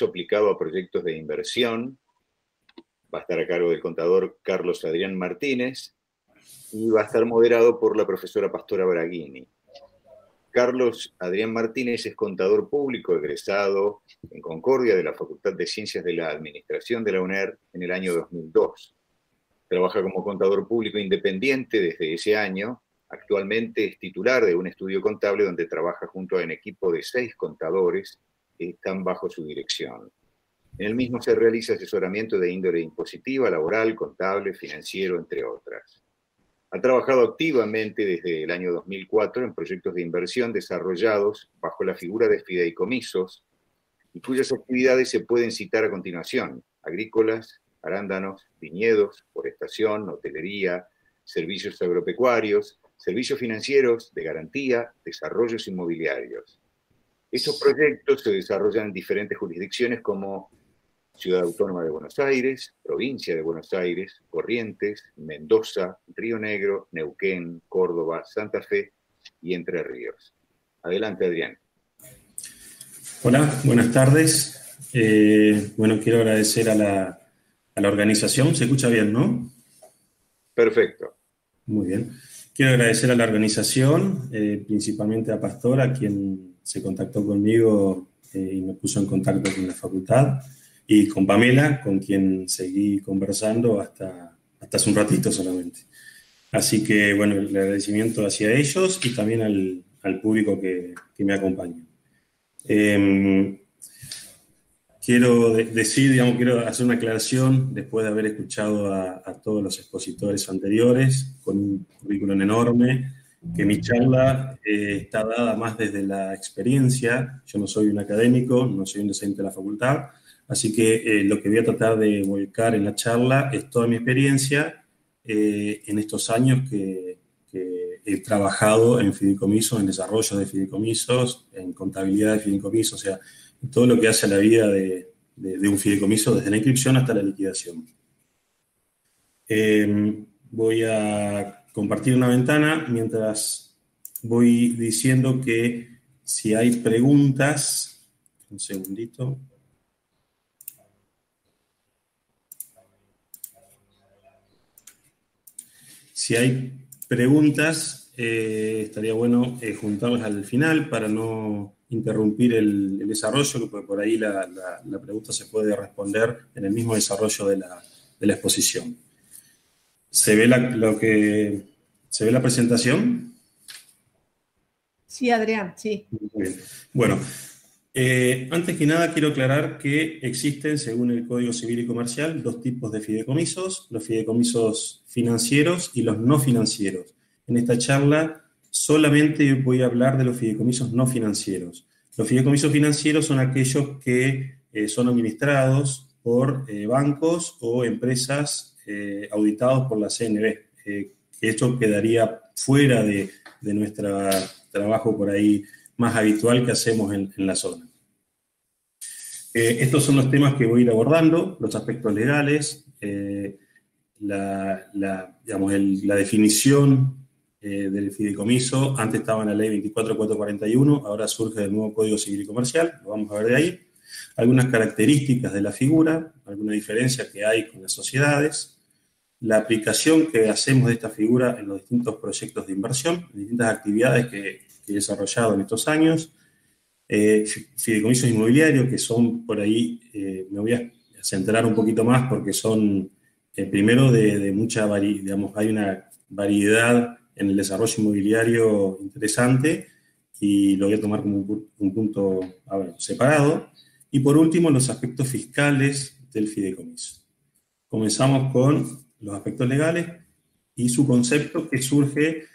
aplicado a proyectos de inversión. Va a estar a cargo del contador Carlos Adrián Martínez y va a estar moderado por la profesora Pastora Braghini. Carlos Adrián Martínez es contador público egresado en Concordia de la Facultad de Ciencias de la Administración de la UNER en el año 2002. Trabaja como contador público independiente desde ese año. Actualmente es titular de un estudio contable donde trabaja junto a un equipo de 6 contadores que están bajo su dirección. En el mismo se realiza asesoramiento de índole impositiva, laboral, contable, financiero, entre otras. Ha trabajado activamente desde el año 2004 en proyectos de inversión desarrollados bajo la figura de fideicomisos y cuyas actividades se pueden citar a continuación: agrícolas, arándanos, viñedos, forestación, hotelería, servicios agropecuarios, servicios financieros, de garantía, desarrollos inmobiliarios. Estos proyectos se desarrollan en diferentes jurisdicciones como Ciudad Autónoma de Buenos Aires, Provincia de Buenos Aires, Corrientes, Mendoza, Río Negro, Neuquén, Córdoba, Santa Fe y Entre Ríos. Adelante, Adrián. Hola, buenas tardes. Bueno, quiero agradecer a la organización. ¿Se escucha bien, no? Perfecto. Muy bien. Quiero agradecer a la organización, principalmente a Pastora, quien se contactó conmigo y me puso en contacto con la facultad, y con Pamela, con quien seguí conversando hasta hace un ratito solamente. Así que, bueno, el agradecimiento hacia ellos y también al público que me acompaña. Quiero decir, digamos, quiero hacer una aclaración después de haber escuchado a todos los expositores anteriores, con un currículum enorme, que mi charla está dada más desde la experiencia. Yo no soy un académico, no soy un docente de la facultad, así que lo que voy a tratar de volcar en la charla es toda mi experiencia en estos años que he trabajado en fideicomisos, en desarrollo de fideicomisos, en contabilidad de fideicomisos, o sea, todo lo que hace a la vida de un fideicomiso, desde la inscripción hasta la liquidación. Voy a compartir una ventana mientras voy diciendo que si hay preguntas, un segundito. Si hay preguntas, estaría bueno juntarlas al final para no interrumpir el desarrollo, porque por ahí la pregunta se puede responder en el mismo desarrollo de la exposición. ¿Se ve ¿se ve la presentación? Sí, Adrián, sí. Muy bien. Bueno, antes que nada quiero aclarar que existen, según el Código Civil y Comercial, 2 tipos de fideicomisos: los fideicomisos financieros y los no financieros. En esta charla solamente voy a hablar de los fideicomisos no financieros. Los fideicomisos financieros son aquellos que son administrados por bancos o empresas auditados por la CNB. Esto quedaría fuera de nuestro trabajo por ahí más habitual que hacemos en la zona. Estos son los temas que voy a ir abordando: los aspectos legales, la definición del fideicomiso. Antes estaba en la ley 24.441, ahora surge del nuevo Código Civil y Comercial, lo vamos a ver de ahí. Algunas características de la figura, alguna diferencia que hay con las sociedades, la aplicación que hacemos de esta figura en los distintos proyectos de inversión, en distintas actividades que he desarrollado en estos años, fideicomisos inmobiliarios, que son por ahí, me voy a centrar un poquito más porque son, primero, de mucha variedad, digamos, hay una variedad en el desarrollo inmobiliario interesante, y lo voy a tomar como un punto separado. Y por último, los aspectos fiscales del fideicomiso. Comenzamos con los aspectos legales y su concepto, que surge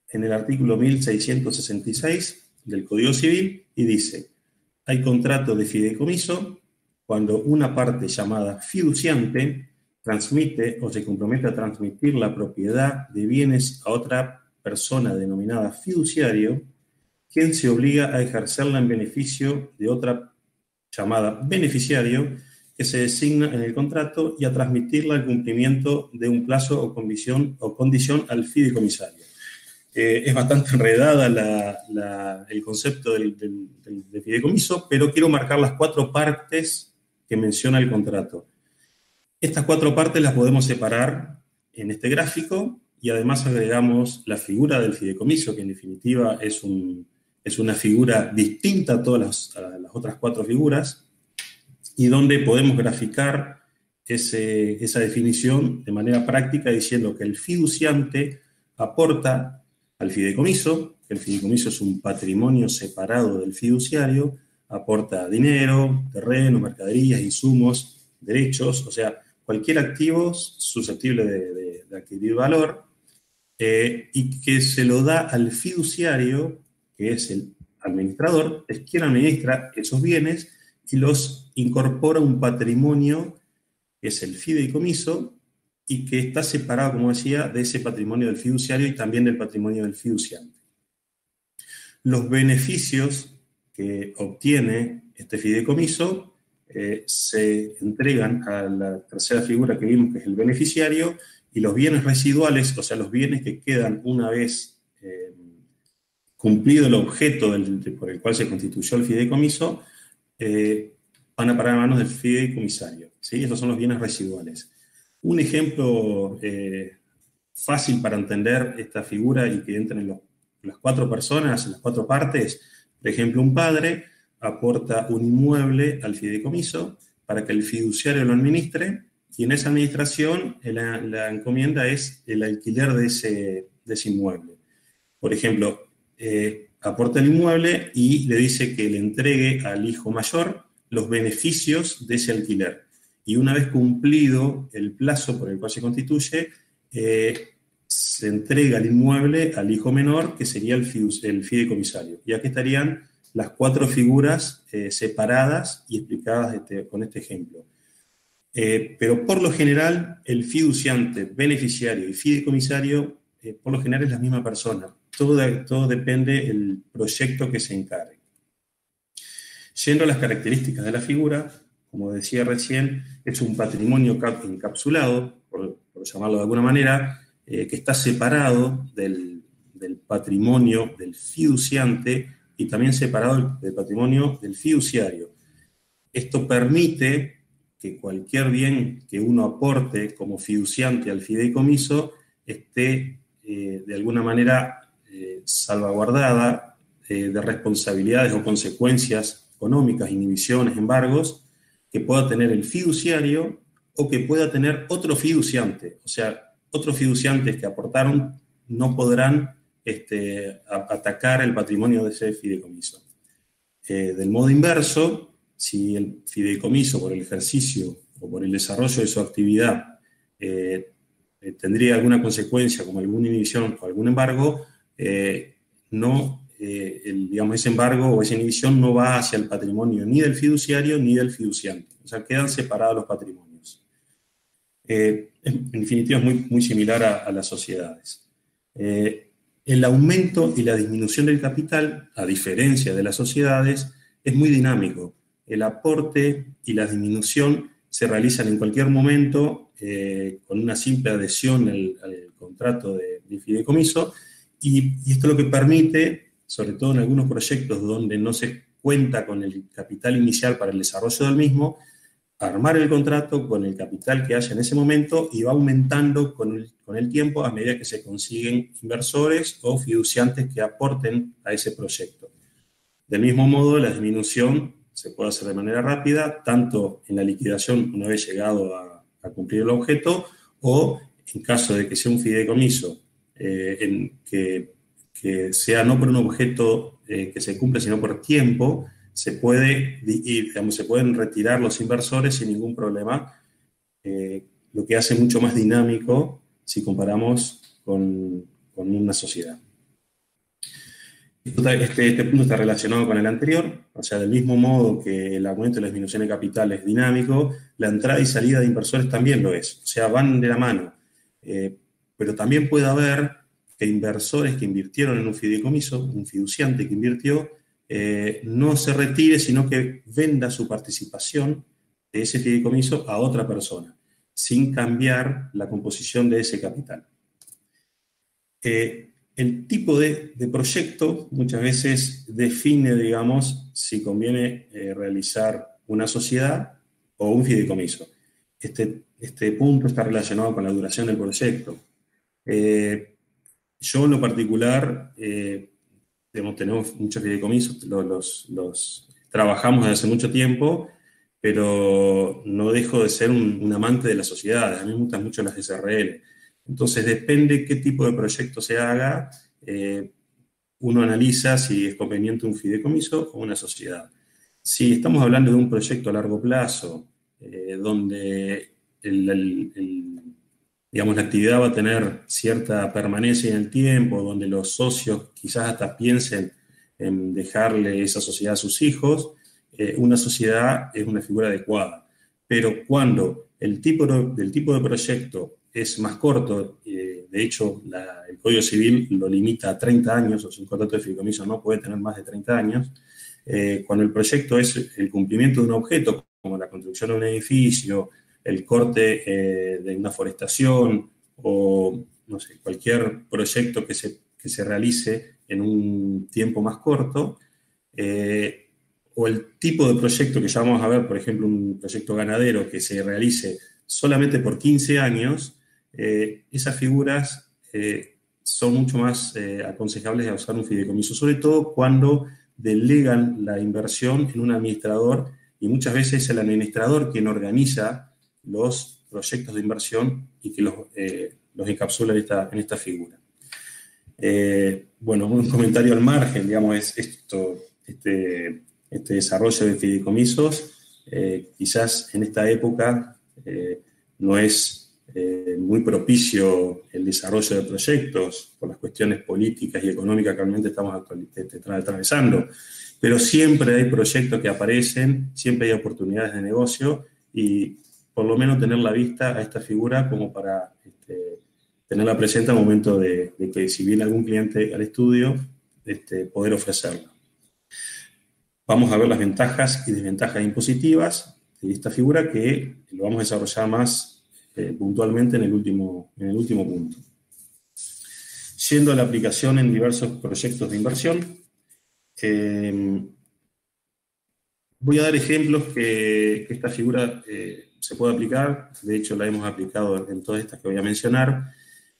en el artículo 1666 del Código Civil, y dice: hay contrato de fideicomiso cuando una parte llamada fiduciante transmite o se compromete a transmitir la propiedad de bienes a otra persona denominada fiduciario, quien se obliga a ejercerla en beneficio de otra llamada beneficiario, que se designa en el contrato, y a transmitirla al cumplimiento de un plazo o condición al fideicomisario. Es bastante enredada el concepto del fideicomiso, pero quiero marcar las 4 partes que menciona el contrato. Estas 4 partes las podemos separar en este gráfico y además agregamos la figura del fideicomiso, que en definitiva es una figura distinta a todas las otras 4 figuras, y donde podemos graficar esa definición de manera práctica diciendo que el fiduciante aporta al fideicomiso, que el fideicomiso es un patrimonio separado del fiduciario, aporta dinero, terreno, mercaderías, insumos, derechos, o sea, cualquier activo susceptible de adquirir valor, y que se lo da al fiduciario, que es el administrador, es quien administra esos bienes y los incorpora a un patrimonio que es el fideicomiso y que está separado, como decía, de ese patrimonio del fiduciario y también del patrimonio del fiduciante. Los beneficios que obtiene este fideicomiso se entregan a la tercera figura que vimos, que es el beneficiario, y los bienes residuales, o sea, los bienes que quedan una vez cumplido el objeto por el cual se constituyó el fideicomiso, van a parar a manos del fideicomisario, ¿sí? Esos son los bienes residuales. Un ejemplo fácil para entender esta figura y que entren las 4 personas, las 4 partes, por ejemplo, un padre aporta un inmueble al fideicomiso para que el fiduciario lo administre, y en esa administración la encomienda es el alquiler de ese inmueble. Por ejemplo, aporta el inmueble y le dice que le entregue al hijo mayor los beneficios de ese alquiler. Y una vez cumplido el plazo por el cual se constituye, se entrega el inmueble al hijo menor, que sería el fideicomisario. Y aquí estarían las 4 figuras separadas y explicadas con este ejemplo. Pero por lo general, el fiduciante, beneficiario y fideicomisario, por lo general es la misma persona. Todo depende del proyecto que se encargue. Yendo a las características de la figura, como decía recién, es un patrimonio encapsulado, por llamarlo de alguna manera, que está separado del patrimonio del fiduciante y también separado del patrimonio del fiduciario. Esto permite que cualquier bien que uno aporte como fiduciante al fideicomiso esté de alguna manera salvaguardada de responsabilidades o consecuencias económicas, inhibiciones, embargos, que pueda tener el fiduciario o que pueda tener otro fiduciante. O sea, otros fiduciantes que aportaron no podrán atacar el patrimonio de ese fideicomiso. Del modo inverso, si el fideicomiso por el ejercicio o por el desarrollo de su actividad tendría alguna consecuencia como alguna inhibición o algún embargo, ese embargo o esa inhibición no va hacia el patrimonio ni del fiduciario ni del fiduciante. O sea, quedan separados los patrimonios. En definitiva, es muy similar a las sociedades. El aumento y la disminución del capital, a diferencia de las sociedades, es muy dinámico. El aporte y la disminución se realizan en cualquier momento con una simple adhesión al contrato de fideicomiso, y esto es lo que permite, sobre todo en algunos proyectos donde no se cuenta con el capital inicial para el desarrollo del mismo, armar el contrato con el capital que haya en ese momento y va aumentando con el tiempo a medida que se consiguen inversores o fiduciantes que aporten a ese proyecto. Del mismo modo, la disminución se puede hacer de manera rápida, tanto en la liquidación una vez llegado a cumplir el objeto, o en caso de que sea un fideicomiso que sea no por un objeto que se cumple, sino por tiempo, se pueden retirar los inversores sin ningún problema, lo que hace mucho más dinámico si comparamos con una sociedad. Este punto está relacionado con el anterior, o sea, del mismo modo que el aumento y la disminución de capital es dinámico, la entrada y salida de inversores también lo es, o sea, van de la mano. Pero también puede haber que inversores que invirtieron en un fideicomiso, un fiduciante que invirtió, no se retire, sino que venda su participación de ese fideicomiso a otra persona, sin cambiar la composición de ese capital. El tipo de proyecto muchas veces define, digamos, si conviene realizar una sociedad o un fideicomiso. Este punto está relacionado con la duración del proyecto. Yo en lo particular, tenemos muchos fideicomisos, los trabajamos desde hace mucho tiempo, pero no dejo de ser un amante de la sociedad. A mí me gustan mucho las SRL. Entonces, depende qué tipo de proyecto se haga, uno analiza si es conveniente un fideicomiso o una sociedad. Si estamos hablando de un proyecto a largo plazo, donde digamos, la actividad va a tener cierta permanencia en el tiempo, donde los socios quizás hasta piensen en dejarle esa sociedad a sus hijos, una sociedad es una figura adecuada. Pero cuando el tipo de proyecto es más corto, de hecho el Código Civil lo limita a 30 años, o sea, un contrato de fideicomiso no puede tener más de 30 años, cuando el proyecto es el cumplimiento de un objeto, como la construcción de un edificio, el corte de una forestación, o no sé, cualquier proyecto que se realice en un tiempo más corto, o el tipo de proyecto que ya vamos a ver, por ejemplo, un proyecto ganadero que se realice solamente por 15 años, esas figuras son mucho más aconsejables de usar un fideicomiso, sobre todo cuando delegan la inversión en un administrador, y muchas veces es el administrador quien organiza los proyectos de inversión y que los encapsula en esta figura. Bueno, un comentario al margen, digamos, es este desarrollo de fideicomisos, quizás en esta época no es muy propicio el desarrollo de proyectos por las cuestiones políticas y económicas que realmente estamos atravesando, pero siempre hay proyectos que aparecen, siempre hay oportunidades de negocio, y por lo menos tener la vista a esta figura como para tenerla presente al momento de que si viene algún cliente al estudio, poder ofrecerla. Vamos a ver las ventajas y desventajas impositivas de esta figura, que lo vamos a desarrollar más puntualmente en el último punto. Yendo a la aplicación en diversos proyectos de inversión, voy a dar ejemplos que esta figura se puede aplicar. De hecho, la hemos aplicado en todas estas que voy a mencionar.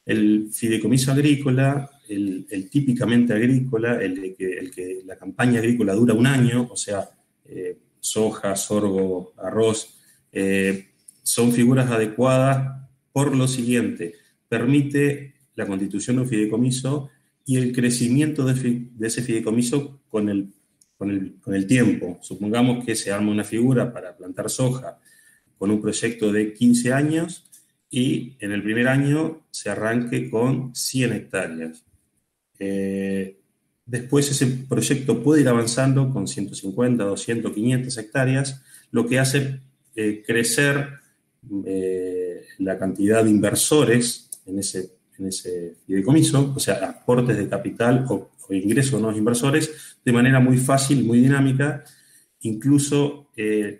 El fideicomiso agrícola, el típicamente agrícola, el que la campaña agrícola dura un año, o sea, soja, sorgo, arroz, son figuras adecuadas por lo siguiente: permite la constitución de un fideicomiso y el crecimiento de ese fideicomiso con el tiempo. Supongamos que se arma una figura para plantar soja con un proyecto de 15 años y en el primer año se arranque con 100 hectáreas. Después ese proyecto puede ir avanzando con 150, 200, 500 hectáreas, lo que hace crecer la cantidad de inversores en ese fideicomiso, o sea, aportes de capital o ingresos de nuevos inversores, de manera muy fácil, muy dinámica. Incluso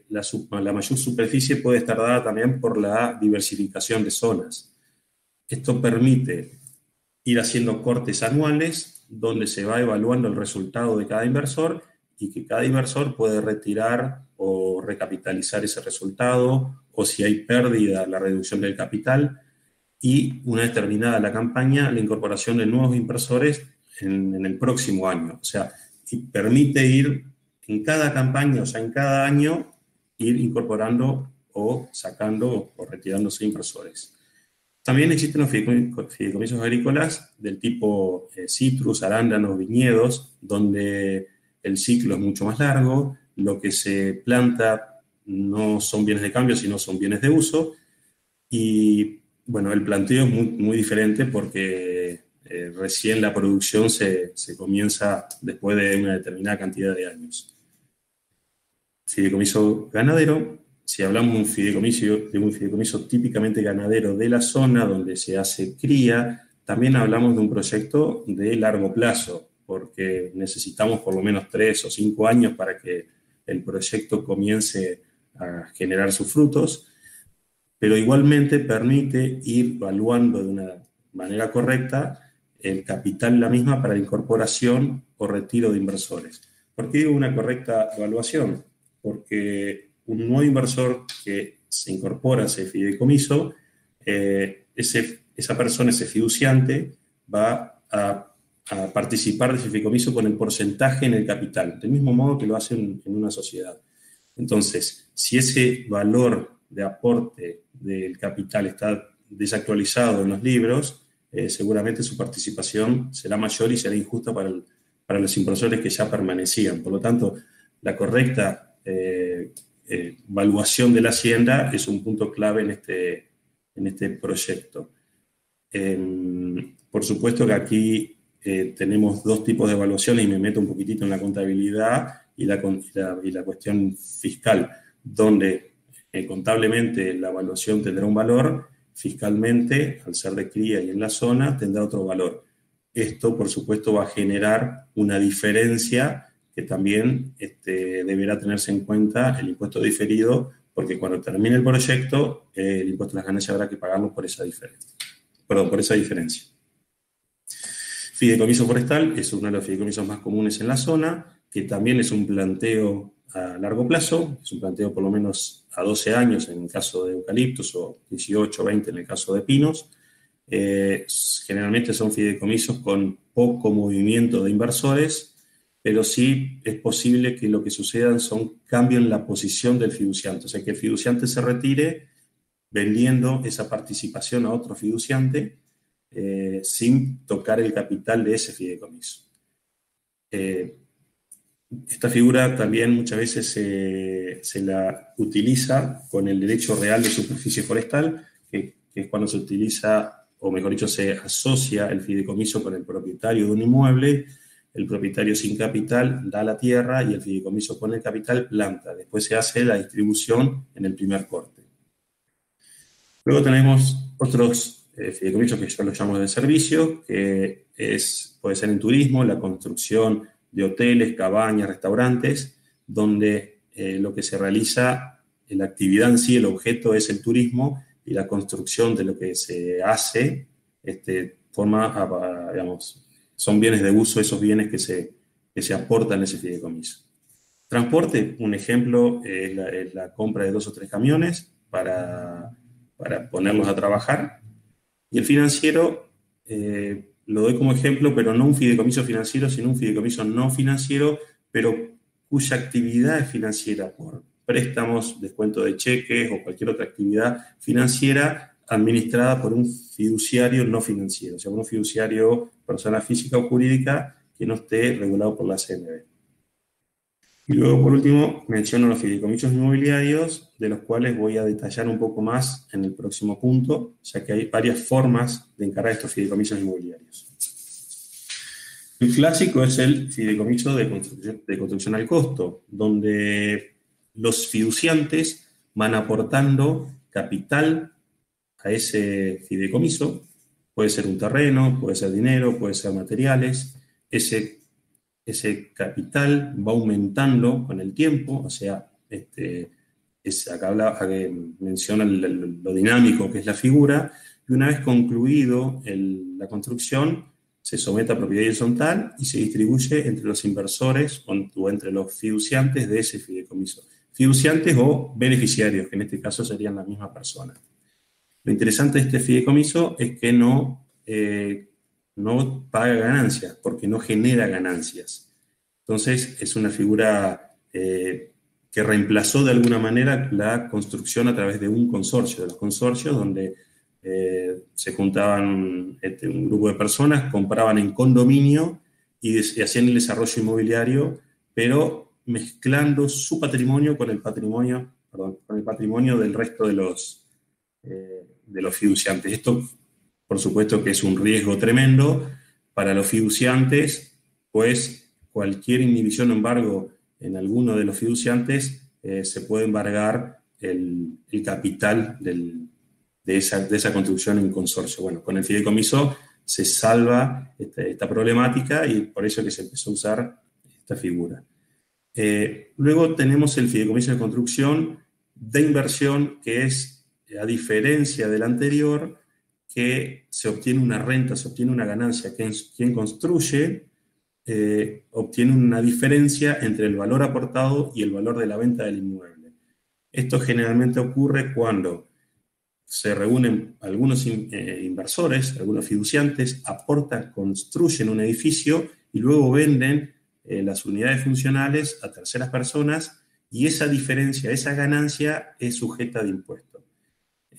la mayor superficie puede estar dada también por la diversificación de zonas. Esto permite ir haciendo cortes anuales donde se va evaluando el resultado de cada inversor y que cada inversor puede retirar o recapitalizar ese resultado, o si hay pérdida, la reducción del capital, y una vez terminada la campaña, la incorporación de nuevos inversores en el próximo año. O sea, permite ir en cada campaña, o sea, en cada año, ir incorporando o sacando o retirándose inversores. También existen los fideicomisos agrícolas del tipo citrus, arándanos, viñedos, donde el ciclo es mucho más largo, lo que se planta no son bienes de cambio, sino son bienes de uso, y bueno, el planteo es muy diferente porque recién la producción se comienza después de una determinada cantidad de años. Fideicomiso ganadero: si hablamos de un fideicomiso típicamente ganadero de la zona donde se hace cría, también hablamos de un proyecto de largo plazo, porque necesitamos por lo menos 3 o 5 años para que el proyecto comience a generar sus frutos, pero igualmente permite ir evaluando de una manera correcta el capital la misma para la incorporación o retiro de inversores. ¿Por qué digo una correcta evaluación? Porque un nuevo inversor que se incorpora a ese fideicomiso, esa persona, ese fiduciante, va a participar de ese fideicomiso con el porcentaje en el capital, del mismo modo que lo hacen en una sociedad. Entonces, si ese valor de aporte del capital está desactualizado en los libros, seguramente su participación será mayor y será injusta para los inversores que ya permanecían. Por lo tanto, la correcta evaluación de la hacienda es un punto clave en este proyecto. Por supuesto que aquí tenemos dos tipos de evaluaciones y me meto un poquitito en la contabilidad y la cuestión fiscal, donde contablemente la evaluación tendrá un valor, fiscalmente, al ser de cría y en la zona, tendrá otro valor. Esto, por supuesto, va a generar una diferencia que también deberá tenerse en cuenta el impuesto diferido, porque cuando termine el proyecto, el impuesto a las ganancias habrá que pagarlo por esa diferencia. Perdón, por esa diferencia. Fideicomiso forestal es uno de los fideicomisos más comunes en la zona, que también es un planteo a largo plazo, es un planteo por lo menos a 12 años en el caso de eucaliptos o 18 o 20 en el caso de pinos. Generalmente son fideicomisos con poco movimiento de inversores, pero sí es posible que lo que sucedan son cambios en la posición del fiduciante, o sea que el fiduciante se retire vendiendo esa participación a otro fiduciante sin tocar el capital de ese fideicomiso. Esta figura también muchas veces se la utiliza con el derecho real de superficie forestal, que es cuando se utiliza, o mejor dicho, se asocia el fideicomiso con el propietario de un inmueble. El propietario sin capital da la tierra y el fideicomiso con el capital planta. Después se hace la distribución en el primer corte. Luego tenemos otros fideicomisos que yo los llamo de servicio, que puede ser en turismo, la construcción de hoteles, cabañas, restaurantes, donde lo que se realiza, la actividad en sí, el objeto es el turismo y la construcción de lo que se hace son bienes de uso, esos bienes que se aportan en ese fideicomiso. Transporte, un ejemplo, es la compra de 2 o 3 camiones para ponerlos a trabajar. Y el financiero, lo doy como ejemplo, pero no un fideicomiso financiero, sino un fideicomiso no financiero, pero cuya actividad es financiera por préstamos, descuento de cheques o cualquier otra actividad financiera administrada por un fiduciario no financiero, o sea, un fiduciario, persona física o jurídica que no esté regulado por la CNB. Y luego, por último, menciono los fideicomisos inmobiliarios, de los cuales voy a detallar un poco más en el próximo punto, ya que hay varias formas de encarar estos fideicomisos inmobiliarios. El clásico es el fideicomiso de construcción al costo, donde los fiduciantes van aportando capital a ese fideicomiso. Puede ser un terreno, puede ser dinero, puede ser materiales. Ese capital va aumentando con el tiempo, o sea, acá menciona lo dinámico que es la figura, y una vez concluido la construcción, se somete a propiedad horizontal y se distribuye entre los inversores o entre los fiduciantes de ese fideicomiso. Fiduciantes o beneficiarios, que en este caso serían la misma persona. Lo interesante de este fideicomiso es que no paga ganancias, porque no genera ganancias. Entonces, es una figura que reemplazó de alguna manera la construcción a través de un consorcio, de los consorcios, donde se juntaban un grupo de personas, compraban en condominio y hacían el desarrollo inmobiliario, pero mezclando su patrimonio con el patrimonio del resto de los fiduciantes. Esto, por supuesto, que es un riesgo tremendo para los fiduciantes, pues cualquier inhibición o embargo en alguno de los fiduciantes se puede embargar el capital de esa construcción en consorcio. Bueno, con el fideicomiso se salva esta problemática y por eso es que se empezó a usar esta figura. Luego tenemos el fideicomiso de construcción de inversión, que es, a diferencia del anterior, que se obtiene una renta, se obtiene una ganancia, que quien construye obtiene una diferencia entre el valor aportado y el valor de la venta del inmueble. Esto generalmente ocurre cuando se reúnen algunos inversores, algunos fiduciantes, aportan, construyen un edificio y luego venden las unidades funcionales a terceras personas, y esa diferencia, esa ganancia es sujeta de impuesto.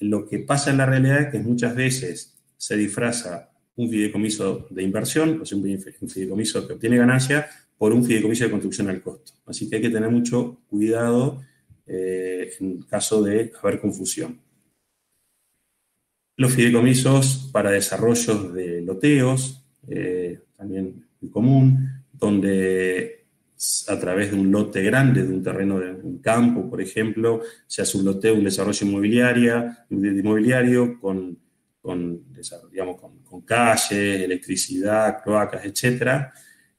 Lo que pasa en la realidad es que muchas veces se disfraza un fideicomiso de inversión, o sea, un fideicomiso que obtiene ganancia, por un fideicomiso de construcción al costo. Así que hay que tener mucho cuidado en caso de haber confusión. Los fideicomisos para desarrollos de loteos, también muy común, donde a través de un lote grande, de un terreno de un campo, por ejemplo, se hace un loteo, un desarrollo inmobiliario con calles, electricidad, cloacas, etcétera,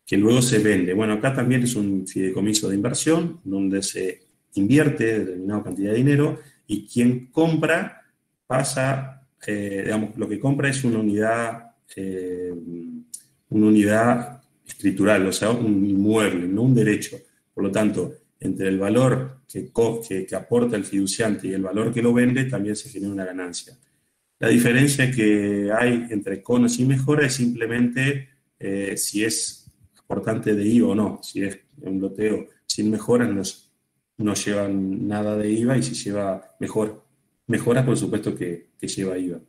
que luego se vende. Bueno, acá también es un fideicomiso de inversión, donde se invierte determinada cantidad de dinero y quien compra pasa, lo que compra es una unidad escritural, o sea, un inmueble, no un derecho. Por lo tanto, entre el valor que aporta el fiduciante y el valor que lo vende, también se genera una ganancia. La diferencia que hay entre conos y mejora es simplemente si es aportante de IVA o no. Si es un loteo sin mejoras, no llevan nada de IVA, y si lleva mejoras, por supuesto que lleva IVA.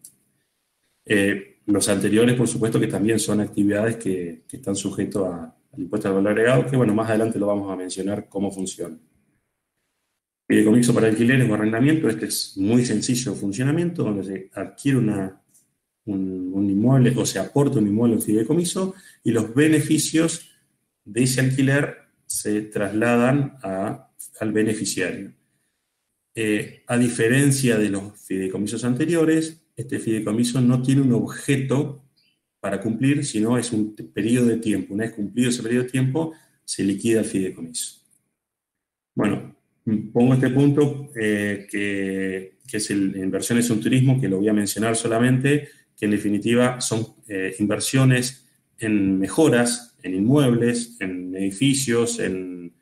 Los anteriores, por supuesto, que también son actividades que están sujetos al impuesto al valor agregado, que bueno, más adelante lo vamos a mencionar cómo funciona. Fideicomiso para alquileres o arrendamiento, este es muy sencillo funcionamiento, donde se adquiere un inmueble o se aporta un inmueble en fideicomiso y los beneficios de ese alquiler se trasladan al beneficiario. A diferencia de los fideicomisos anteriores, este fideicomiso no tiene un objeto para cumplir, sino es un periodo de tiempo. Una vez cumplido ese periodo de tiempo, se liquida el fideicomiso. Bueno, pongo este punto que es inversiones en turismo, que lo voy a mencionar solamente, que en definitiva son inversiones en mejoras, en inmuebles, en edificios, en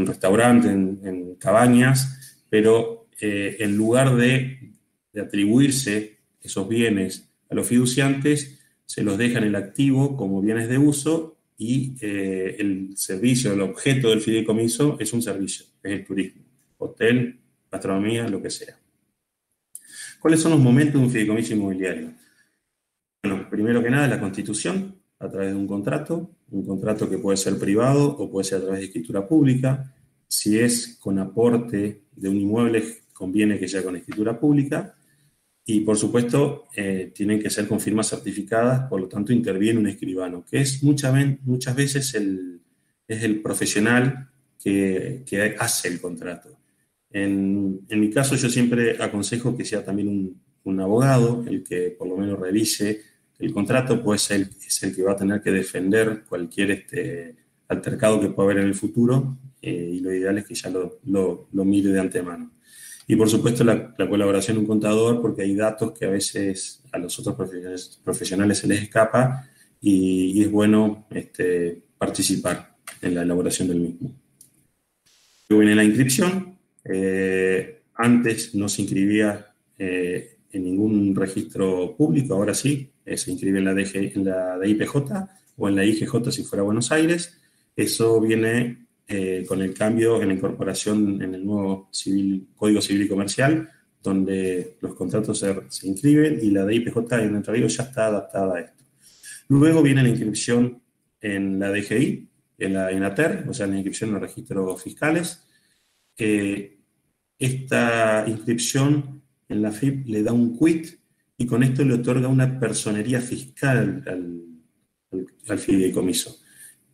restaurantes, en cabañas, pero en lugar de atribuirse esos bienes a los fiduciantes, se los deja en el activo como bienes de uso, y el servicio, el objeto del fideicomiso es un servicio, es el turismo, hotel, gastronomía, lo que sea. ¿Cuáles son los momentos de un fideicomiso inmobiliario? Bueno, primero que nada, la constitución, a través de un contrato que puede ser privado o puede ser a través de escritura pública. Si es con aporte de un inmueble, conviene que sea con escritura pública. Y, por supuesto, tienen que ser con firmas certificadas, por lo tanto, interviene un escribano, que es muchas veces es el profesional que hace el contrato. En mi caso, yo siempre aconsejo que sea también un abogado el que por lo menos revise el contrato, pues es el que va a tener que defender cualquier altercado que pueda haber en el futuro, y lo ideal es que ya lo mire de antemano. Y, por supuesto, la colaboración de un contador, porque hay datos que a veces a los otros profesionales se les escapa, y es bueno participar en la elaboración del mismo. Luego viene la inscripción. Antes no se inscribía en ningún registro público, ahora sí, se inscribe en la DIPJ o en la IGJ si fuera Buenos Aires. Eso viene con el cambio en la incorporación en el nuevo Código Civil y Comercial, donde los contratos se inscriben, y la DIPJ en Entre Ríos ya está adaptada a esto. Luego viene la inscripción en la DGI, en la ENATER, o sea, la inscripción en los registros fiscales. Esta inscripción en la FIP le da un quit, y con esto le otorga una personería fiscal al fideicomiso.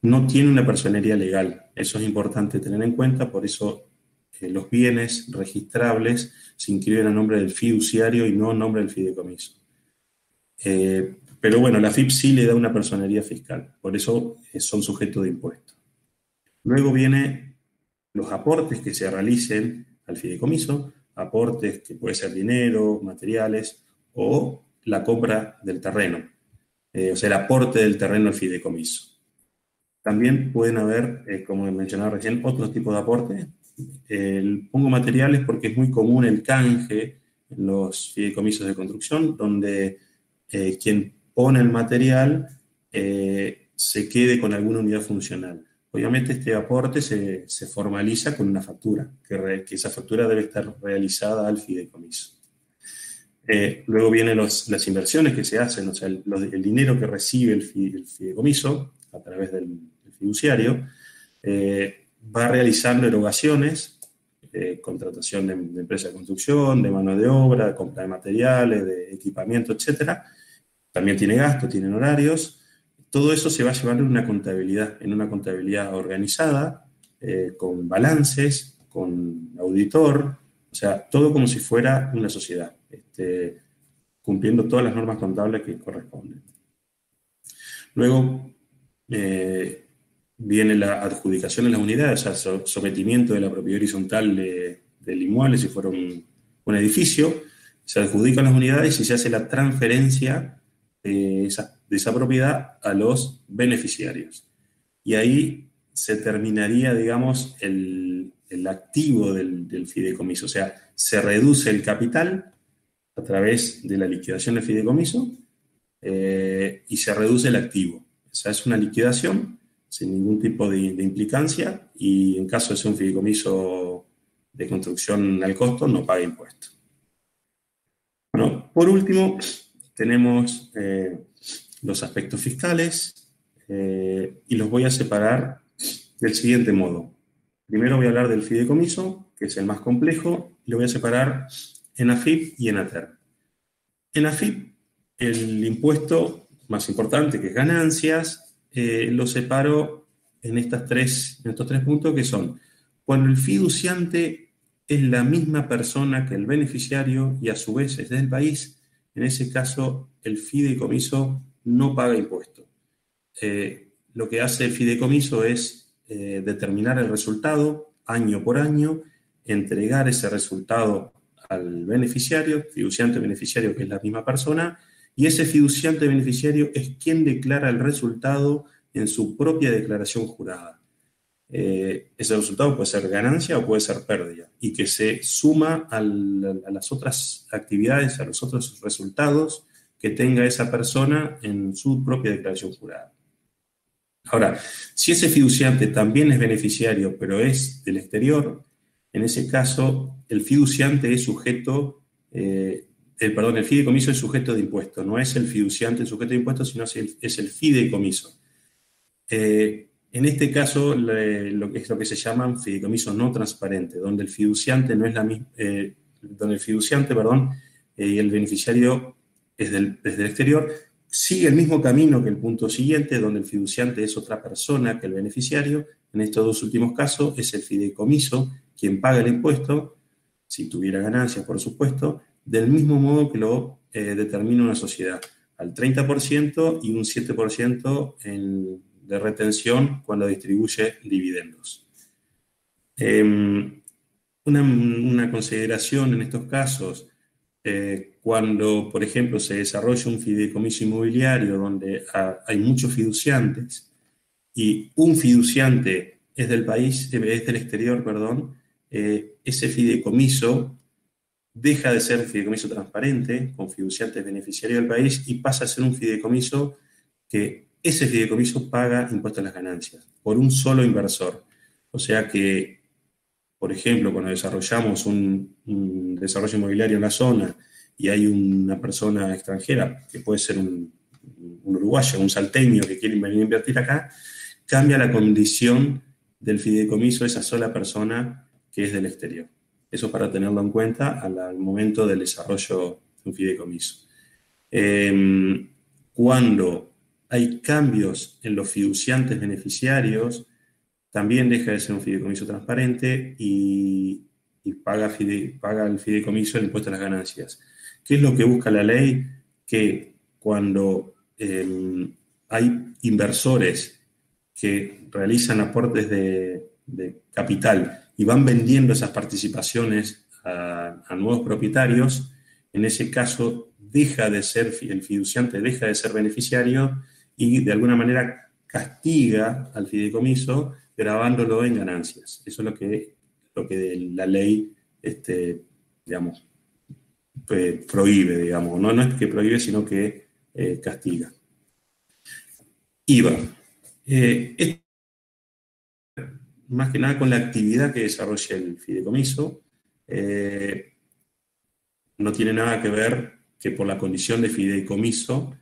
No tiene una personería legal. Eso es importante tener en cuenta, por eso los bienes registrables se inscriben a nombre del fiduciario y no a nombre del fideicomiso. Pero bueno, la FIP sí le da una personería fiscal, por eso son sujetos de impuesto. Luego vienen los aportes que se realicen al fideicomiso, aportes que puede ser dinero, materiales o la compra del terreno, o sea, el aporte del terreno al fideicomiso. También pueden haber, como mencionaba recién, otros tipos de aportes, Pongo materiales porque es muy común el canje en los fideicomisos de construcción, donde quien pone el material se quede con alguna unidad funcional. Obviamente este aporte se formaliza con una factura, que esa factura debe estar realizada al fideicomiso. Luego vienen las inversiones que se hacen, o sea, el dinero que recibe el fideicomiso a través del fiduciario, va realizando erogaciones, contratación de empresas de construcción, de mano de obra, de compra de materiales, de equipamiento, etc. También tiene gastos, tienen horarios. Todo eso se va llevando en una contabilidad organizada, con balances, con auditor, o sea, todo como si fuera una sociedad, cumpliendo todas las normas contables que corresponden. Luego viene la adjudicación de las unidades, o sea, sometimiento de la propiedad horizontal del inmueble, si fuera un edificio, se adjudican las unidades y se hace la transferencia de esa propiedad a los beneficiarios. Y ahí se terminaría, digamos, el activo del fideicomiso, o sea, se reduce el capital a través de la liquidación del fideicomiso y se reduce el activo. O sea, es una liquidación sin ningún tipo de implicancia y en caso de ser un fideicomiso de construcción al costo, no paga impuestos. Bueno, por último, tenemos los aspectos fiscales y los voy a separar del siguiente modo. Primero voy a hablar del fideicomiso, que es el más complejo, y lo voy a separar en AFIP y en ATER. En AFIP, el impuesto más importante, que es ganancias, lo separo en estos tres puntos, que son cuando el fiduciante es la misma persona que el beneficiario y a su vez es del país. En ese caso, el fideicomiso no paga impuesto. Lo que hace el fideicomiso es determinar el resultado año por año, entregar ese resultado al beneficiario, fiduciante beneficiario, que es la misma persona, y ese fiduciante beneficiario es quien declara el resultado en su propia declaración jurada. Ese resultado puede ser ganancia o puede ser pérdida, y que se suma a las otras actividades, a los otros resultados que tenga esa persona en su propia declaración jurada. Ahora, si ese fiduciante también es beneficiario, pero es del exterior, en ese caso el fiduciante es sujeto, el fideicomiso es sujeto de impuesto, no es el fiduciante el sujeto de impuesto, sino es el fideicomiso. En este caso, lo que se llama un fideicomiso no transparente, donde el fiduciante no es donde el fiduciante, y el beneficiario es desde el exterior, sigue el mismo camino que el punto siguiente, donde el fiduciante es otra persona que el beneficiario. En estos dos últimos casos es el fideicomiso quien paga el impuesto, si tuviera ganancias, por supuesto, del mismo modo que lo determina una sociedad, al 30% y un 7% de retención cuando distribuye dividendos. Una consideración en estos casos, cuando, por ejemplo, se desarrolla un fideicomiso inmobiliario donde hay muchos fiduciantes y un fiduciante es del exterior, ese fideicomiso deja de ser un fideicomiso transparente con fiduciantes beneficiarios del país y pasa a ser un fideicomiso que ese fideicomiso paga impuestos a las ganancias por un solo inversor. O sea que, por ejemplo, cuando desarrollamos un desarrollo inmobiliario en la zona y hay una persona extranjera, que puede ser un uruguayo, un salteño que quiere venir a invertir acá, cambia la condición del fideicomiso a esa sola persona que es del exterior. Eso para tenerlo en cuenta al momento del desarrollo de un fideicomiso. Cuando hay cambios en los fiduciantes beneficiarios, también deja de ser un fideicomiso transparente y paga el fideicomiso el impuesto a las ganancias. ¿Qué es lo que busca la ley? Que cuando hay inversores que realizan aportes de capital y van vendiendo esas participaciones a nuevos propietarios, en ese caso el fiduciante deja de ser beneficiario y de alguna manera castiga al fideicomiso grabándolo en ganancias. Eso es lo que lo que la ley, digamos, prohíbe, digamos. No es que prohíbe, sino que castiga. IVA. Más que nada con la actividad que desarrolla el fideicomiso, no tiene nada que ver que por la condición de fideicomiso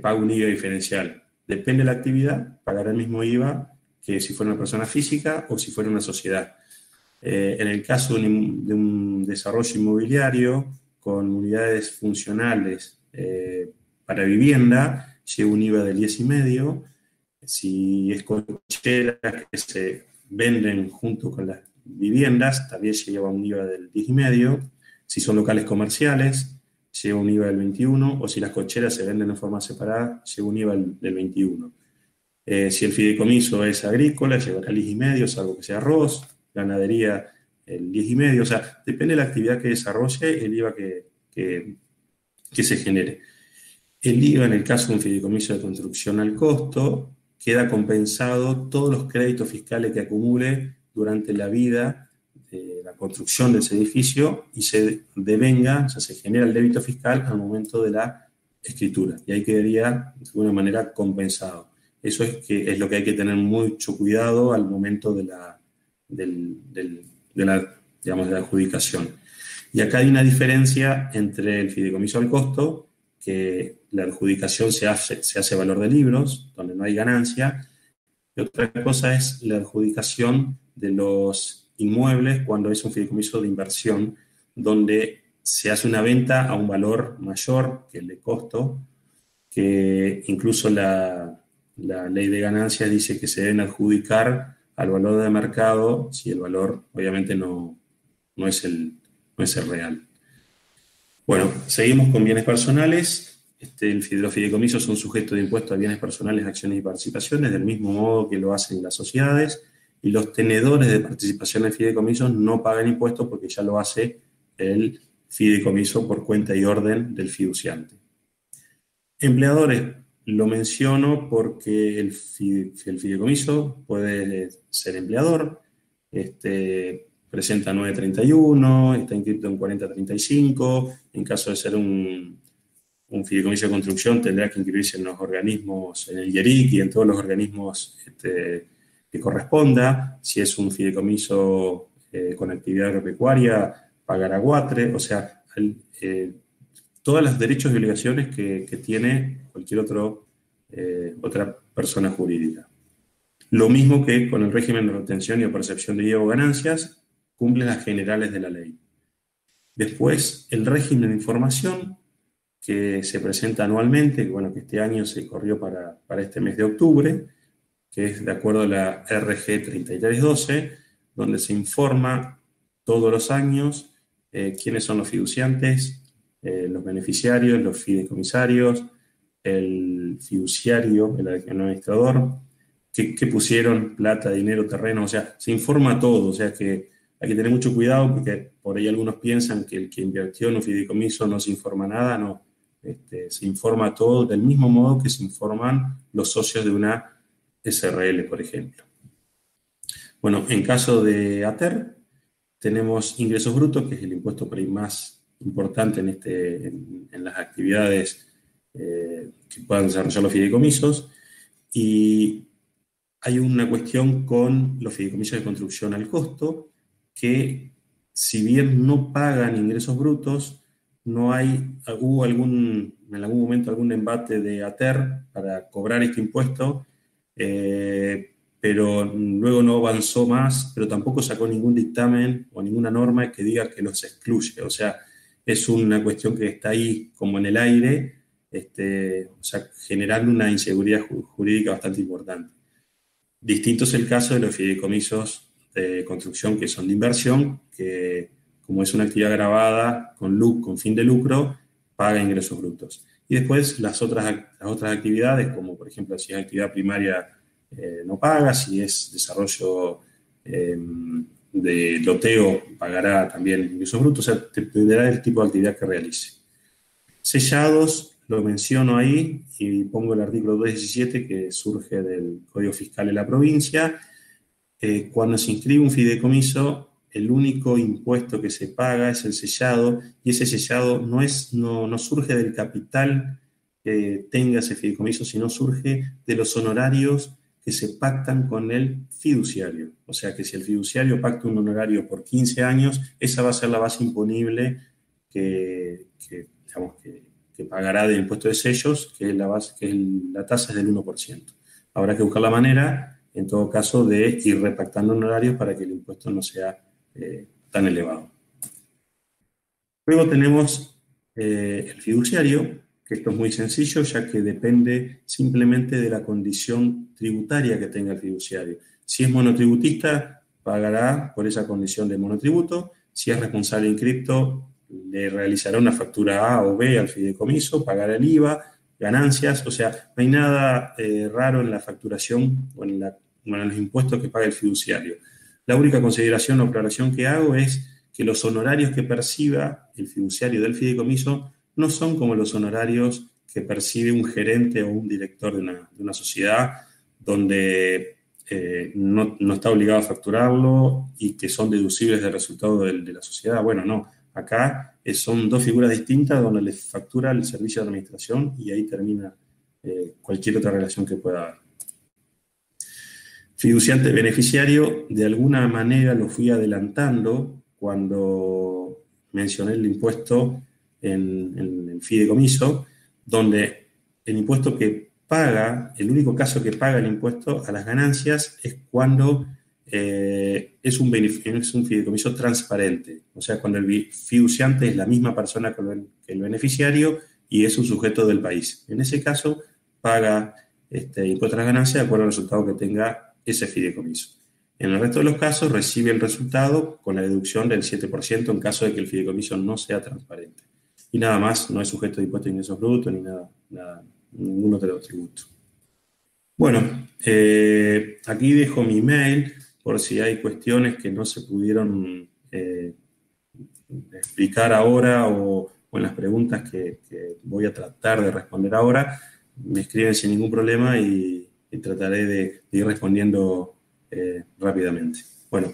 pague un IVA diferencial. Depende de la actividad, pagará el mismo IVA que si fuera una persona física o si fuera una sociedad. En el caso de un desarrollo inmobiliario con unidades funcionales para vivienda, lleva un IVA del 10,5%. Si es cocheras que se venden junto con las viviendas, también lleva un IVA del 10,5%. Si son locales comerciales, lleva un IVA del 21%, o si las cocheras se venden en forma separada, lleva un IVA del 21%. Si el fideicomiso es agrícola, llevará el 10,5%, salvo que sea arroz, ganadería el 10,5%, o sea, depende de la actividad que desarrolle, el IVA que se genere. El IVA, en el caso de un fideicomiso de construcción al costo, queda compensado todos los créditos fiscales que acumule durante la vida de la construcción de ese edificio y se devenga, o sea, se genera el débito fiscal al momento de la escritura. Y ahí quedaría de alguna manera compensado. Eso es lo que hay que tener mucho cuidado al momento de la adjudicación. Y acá hay una diferencia entre el fideicomiso al costo, que la adjudicación se hace valor de libros, donde no hay ganancia, y otra cosa es la adjudicación de los inmuebles cuando es un fideicomiso de inversión, donde se hace una venta a un valor mayor que el de costo, que incluso la ley de ganancias dice que se deben adjudicar al valor de mercado si el valor obviamente no es el real. Bueno, seguimos con bienes personales. Los fideicomisos son sujetos de impuesto a bienes personales, acciones y participaciones, del mismo modo que lo hacen las sociedades, y los tenedores de participación en fideicomisos no pagan impuestos porque ya lo hace el fideicomiso por cuenta y orden del fiduciante. Empleadores, lo menciono porque el fideicomiso puede ser empleador, presenta 931, está inscrito en 4035, en caso de ser un fideicomiso de construcción tendrá que inscribirse en los organismos, en el IERIC y en todos los organismos que corresponda. Si es un fideicomiso con actividad agropecuaria, pagará GUATRE, o sea, todos los derechos y obligaciones que tiene cualquier otra persona jurídica. Lo mismo que con el régimen de retención y de percepción de IVA o ganancias, cumple las generales de la ley. Después, el régimen de información, que se presenta anualmente, que este año se corrió para este mes de octubre, que es de acuerdo a la RG 3312, donde se informa todos los años quiénes son los fiduciantes, los beneficiarios, los fideicomisarios, el fiduciario, el administrador, qué pusieron, plata, dinero, terreno, o sea, se informa todo, o sea que hay que tener mucho cuidado porque por ahí algunos piensan que el que invirtió en un fideicomiso no se informa nada, no. Se informa todo del mismo modo que se informan los socios de una SRL, por ejemplo. Bueno, en caso de ATER, tenemos ingresos brutos, que es el impuesto por ahí más importante en las actividades que puedan desarrollar los fideicomisos, y hay una cuestión con los fideicomisos de construcción al costo, que si bien no pagan ingresos brutos, hubo en algún momento algún embate de ATER para cobrar este impuesto, pero luego no avanzó más, pero tampoco sacó ningún dictamen o ninguna norma que diga que los excluye. O sea, es una cuestión que está ahí como en el aire, o sea, generando una inseguridad jurídica bastante importante. Distinto es el caso de los fideicomisos de construcción que son de inversión, que como es una actividad grabada con fin de lucro, paga ingresos brutos. Y después las otras actividades, como por ejemplo si es actividad primaria, no paga, si es desarrollo de loteo, pagará también ingresos brutos, o sea, dependerá del tipo de actividad que realice. Sellados, lo menciono ahí y pongo el artículo 217 que surge del Código Fiscal de la provincia. Cuando se inscribe un fideicomiso, el único impuesto que se paga es el sellado, y ese sellado no surge del capital que tenga ese fideicomiso, sino surge de los honorarios que se pactan con el fiduciario. O sea que si el fiduciario pacta un honorario por 15 años, esa va a ser la base imponible que pagará del impuesto de sellos, que la tasa es del 1%. Habrá que buscar la manera, en todo caso, de ir repactando honorarios para que el impuesto no sea tan elevado. Luego tenemos el fiduciario, que esto es muy sencillo, ya que depende simplemente de la condición tributaria que tenga el fiduciario. Si es monotributista, pagará por esa condición de monotributo. Si es responsable inscripto, le realizará una factura A o B al fideicomiso, pagará el IVA, ganancias, o sea, no hay nada raro en la facturación o en los impuestos que paga el fiduciario. La única consideración o aclaración que hago es que los honorarios que perciba el fiduciario del fideicomiso no son como los honorarios que percibe un gerente o un director de una sociedad, donde no está obligado a facturarlo y que son deducibles del resultado de la sociedad. Bueno, no. Acá son dos figuras distintas donde le factura el servicio de administración y ahí termina cualquier otra relación que pueda haber. Fiduciante beneficiario, de alguna manera lo fui adelantando cuando mencioné el impuesto en el fideicomiso, donde el impuesto que paga, el único caso que paga el impuesto a las ganancias es cuando es un fideicomiso transparente, o sea, cuando el fiduciante es la misma persona que el beneficiario y es un sujeto del país. En ese caso, paga impuesto a las ganancias de acuerdo al resultado que tenga ese fideicomiso. En el resto de los casos, recibe el resultado con la deducción del 7% en caso de que el fideicomiso no sea transparente. Y nada más, no es sujeto de impuesto de ingresos brutos ni ningún otro tributo. Bueno, aquí dejo mi mail por si hay cuestiones que no se pudieron explicar ahora o en las preguntas que voy a tratar de responder ahora. Me escriben sin ningún problema y trataré de ir respondiendo rápidamente. Bueno,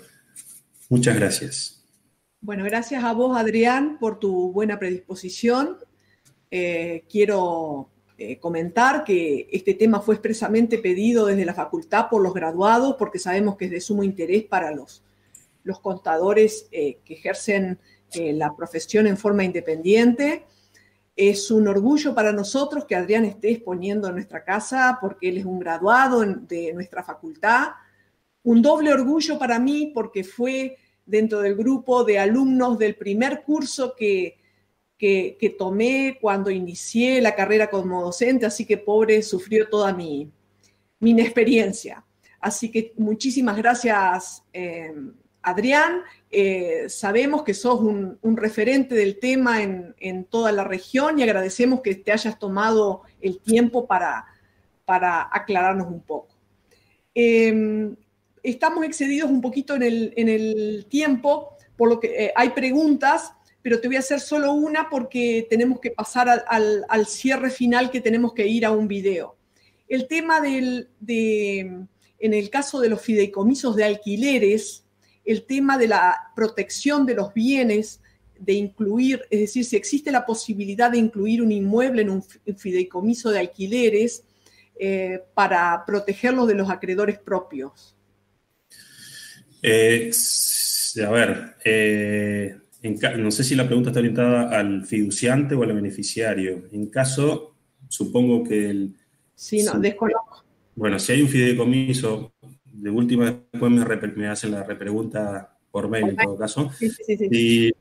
muchas gracias. Bueno, gracias a vos, Adrián, por tu buena predisposición. Quiero comentar que este tema fue expresamente pedido desde la facultad por los graduados, porque sabemos que es de sumo interés para los contadores que ejercen la profesión en forma independiente. Es un orgullo para nosotros que Adrián esté exponiendo en nuestra casa, porque él es un graduado de nuestra facultad. Un doble orgullo para mí, porque fue dentro del grupo de alumnos del primer curso que tomé cuando inicié la carrera como docente, así que pobre, sufrió toda mi inexperiencia. Así que muchísimas gracias, Adrián. Sabemos que sos un referente del tema en toda la región y agradecemos que te hayas tomado el tiempo para aclararnos un poco. Estamos excedidos un poquito en el tiempo, por lo que hay preguntas, pero te voy a hacer solo una porque tenemos que pasar al cierre final, que tenemos que ir a un video. El tema en el caso de los fideicomisos de alquileres, el tema de la protección de los bienes, de incluir, es decir, si existe la posibilidad de incluir un inmueble en un fideicomiso de alquileres para protegerlos de los acreedores propios. A ver, no sé si la pregunta está orientada al fiduciante o al beneficiario. En caso, supongo que Sí, no, desconozco. Bueno, si hay un fideicomiso, de última después me hacen la repregunta por mail en todo caso. Sí.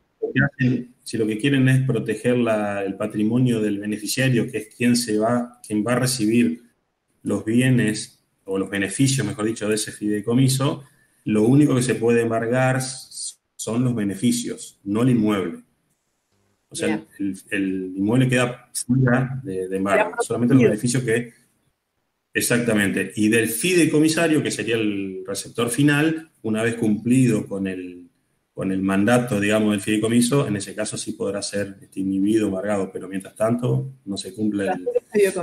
Si lo que quieren es proteger el patrimonio del beneficiario, que es quien va a recibir los bienes, o los beneficios, mejor dicho, de ese fideicomiso, lo único que se puede embargar son los beneficios, no el inmueble. O sea, el inmueble queda fuera de embargo, solamente los beneficios que... Exactamente. Y del fideicomisario, que sería el receptor final, una vez cumplido con el mandato, digamos, del fideicomiso, en ese caso sí podrá ser inhibido, embargado, pero mientras tanto no se cumple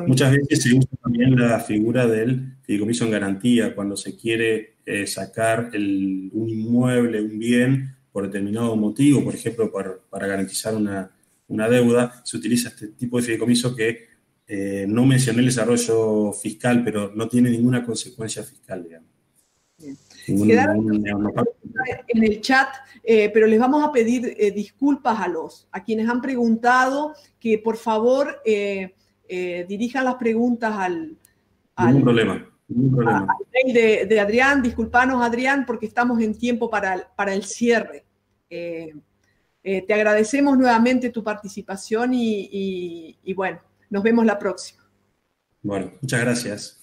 Muchas veces se usa también la figura del fideicomiso en garantía, cuando se quiere sacar un inmueble, un bien, por determinado motivo, por ejemplo, para garantizar una deuda, se utiliza este tipo de fideicomiso que no mencioné el desarrollo fiscal, pero no tiene ninguna consecuencia fiscal, digamos. Quedaron en el chat, pero les vamos a pedir disculpas a quienes han preguntado, que por favor dirijan las preguntas al problema. al mail de Adrián. Disculpanos, Adrián, porque estamos en tiempo para el cierre. Te agradecemos nuevamente tu participación y bueno, nos vemos la próxima. Bueno, muchas gracias.